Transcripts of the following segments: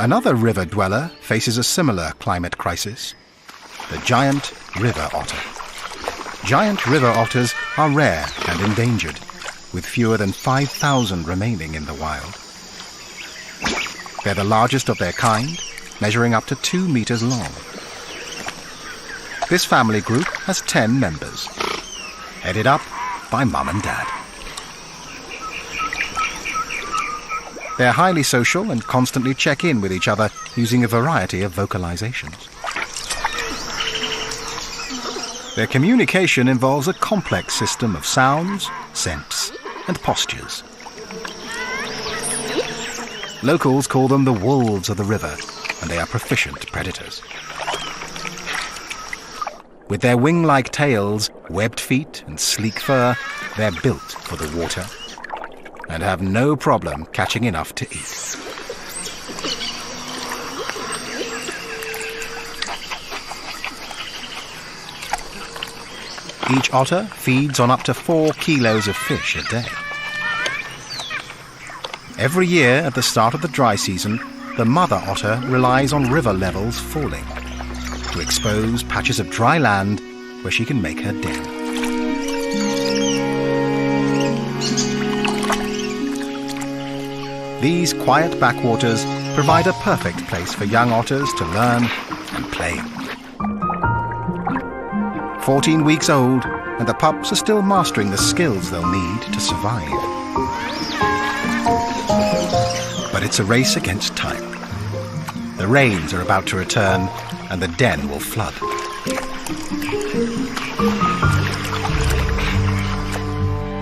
Another river dweller faces a similar climate crisis: the giant river otter. Giant river otters are rare and endangered, with fewer than 5,000 remaining in the wild. They're the largest of their kind, measuring up to 2 meters long. This family group has 10 members, headed up by Mum and Dad. They're highly social and constantly check in with each other using a variety of vocalizations. Their communication involves a complex system of sounds, scents, and postures. Locals call them the wolves of the river, and they are proficient predators. With their wing-like tails, webbed feet, and sleek fur, they're built for the water and have no problem catching enough to eat. Each otter feeds on up to 4 kilos of fish a day. Every year at the start of the dry season, the mother otter relies on river levels falling to expose patches of dry land where she can make her den. These quiet backwaters provide a perfect place for young otters to learn and play. 14 weeks old, and the pups are still mastering the skills they'll need to survive. But it's a race against time. The rains are about to return, and the den will flood.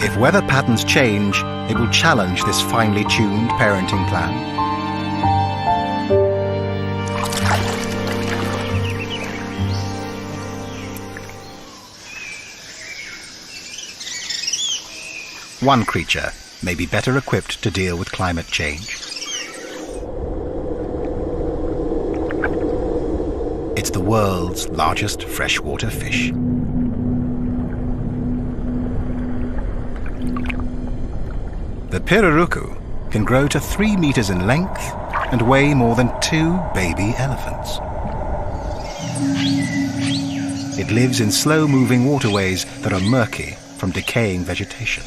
If weather patterns change, it will challenge this finely tuned parenting plan. One creature may be better equipped to deal with climate change. It's the world's largest freshwater fish. The pirarucu can grow to 3 meters in length and weigh more than 2 baby elephants. It lives in slow-moving waterways that are murky from decaying vegetation.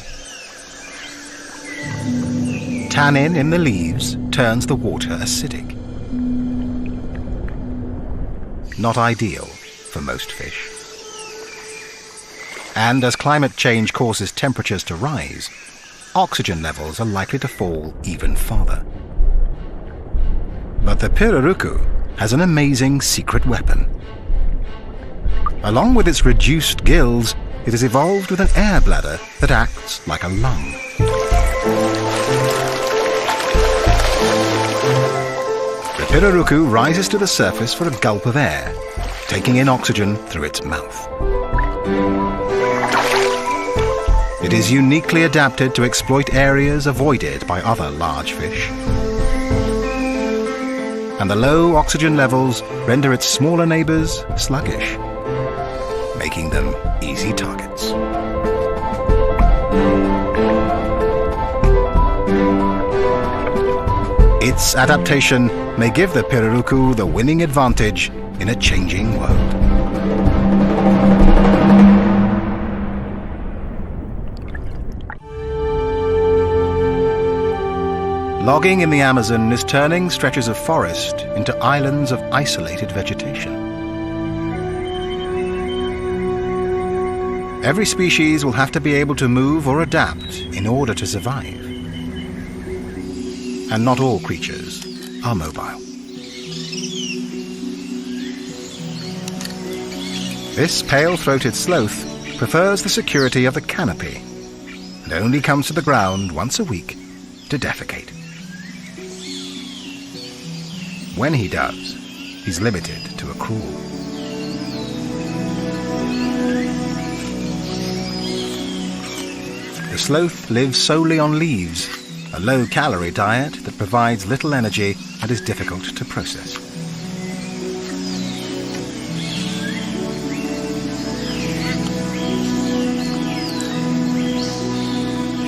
Tannin in the leaves turns the water acidic. Not ideal for most fish. And as climate change causes temperatures to rise, oxygen levels are likely to fall even farther. But the pirarucu has an amazing secret weapon. Along with its reduced gills, it has evolved with an air bladder that acts like a lung. The pirarucu rises to the surface for a gulp of air, taking in oxygen through its mouth. It is uniquely adapted to exploit areas avoided by other large fish. And the low oxygen levels render its smaller neighbors sluggish, making them easy targets. Its adaptation may give the pirarucu the winning advantage in a changing world. Logging in the Amazon is turning stretches of forest into islands of isolated vegetation. Every species will have to be able to move or adapt in order to survive. And not all creatures are mobile. This pale-throated sloth prefers the security of the canopy and only comes to the ground once a week to defecate. When he does, he's limited to a crawl. The sloth lives solely on leaves, a low-calorie diet that provides little energy and is difficult to process.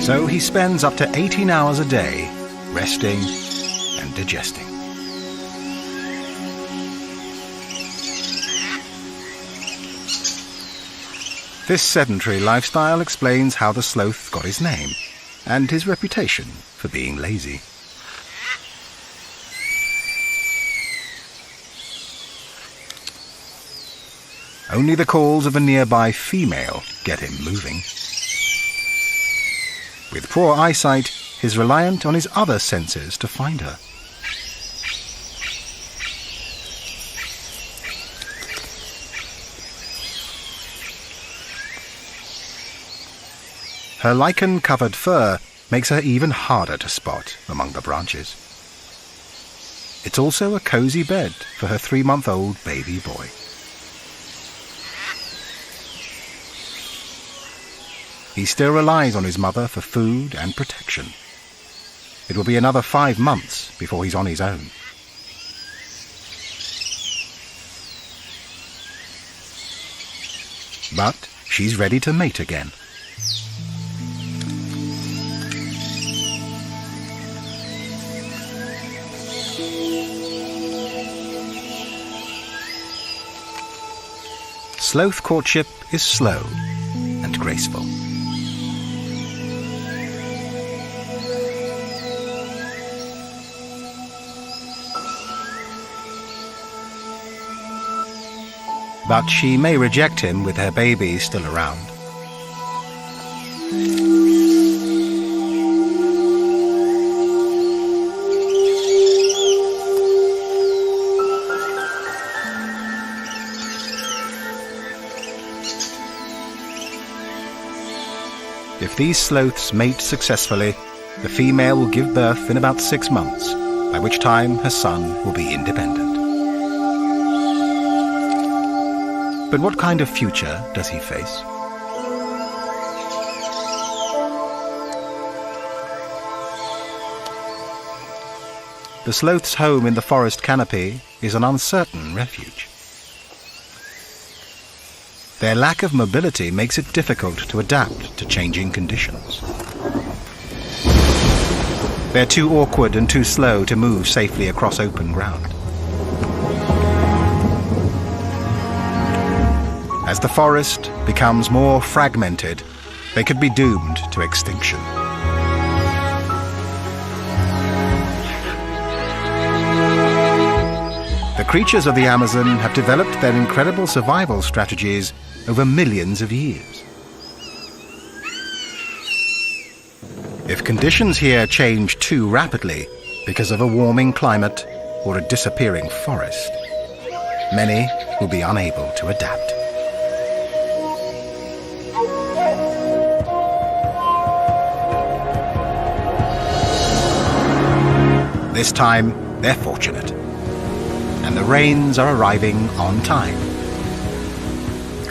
So he spends up to 18 hours a day resting and digesting. This sedentary lifestyle explains how the sloth got his name and his reputation for being lazy. Only the calls of a nearby female get him moving. With poor eyesight, he's reliant on his other senses to find her. Her lichen-covered fur makes her even harder to spot among the branches. It's also a cozy bed for her 3-month-old baby boy. He still relies on his mother for food and protection. It will be another 5 months before he's on his own. But she's ready to mate again. Sloth courtship is slow and graceful. But she may reject him with her baby still around. If these sloths mate successfully, the female will give birth in about 6 months, by which time her son will be independent. But what kind of future does he face? The sloth's home in the forest canopy is an uncertain refuge. Their lack of mobility makes it difficult to adapt to changing conditions. They're too awkward and too slow to move safely across open ground. As the forest becomes more fragmented, they could be doomed to extinction. The creatures of the Amazon have developed their incredible survival strategies over millions of years. If conditions here change too rapidly because of a warming climate or a disappearing forest, many will be unable to adapt. This time, they're fortunate, and the rains are arriving on time.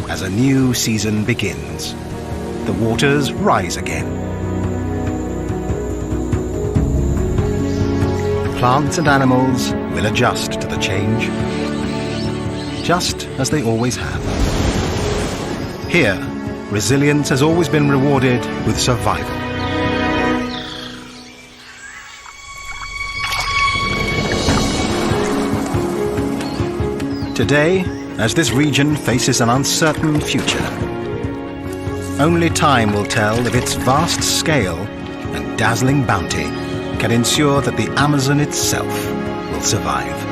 As a new season begins, the waters rise again. Plants and animals will adjust to the change, just as they always have. Here, resilience has always been rewarded with survival. Today, as this region faces an uncertain future, only time will tell if its vast scale and dazzling bounty can ensure that the Amazon itself will survive.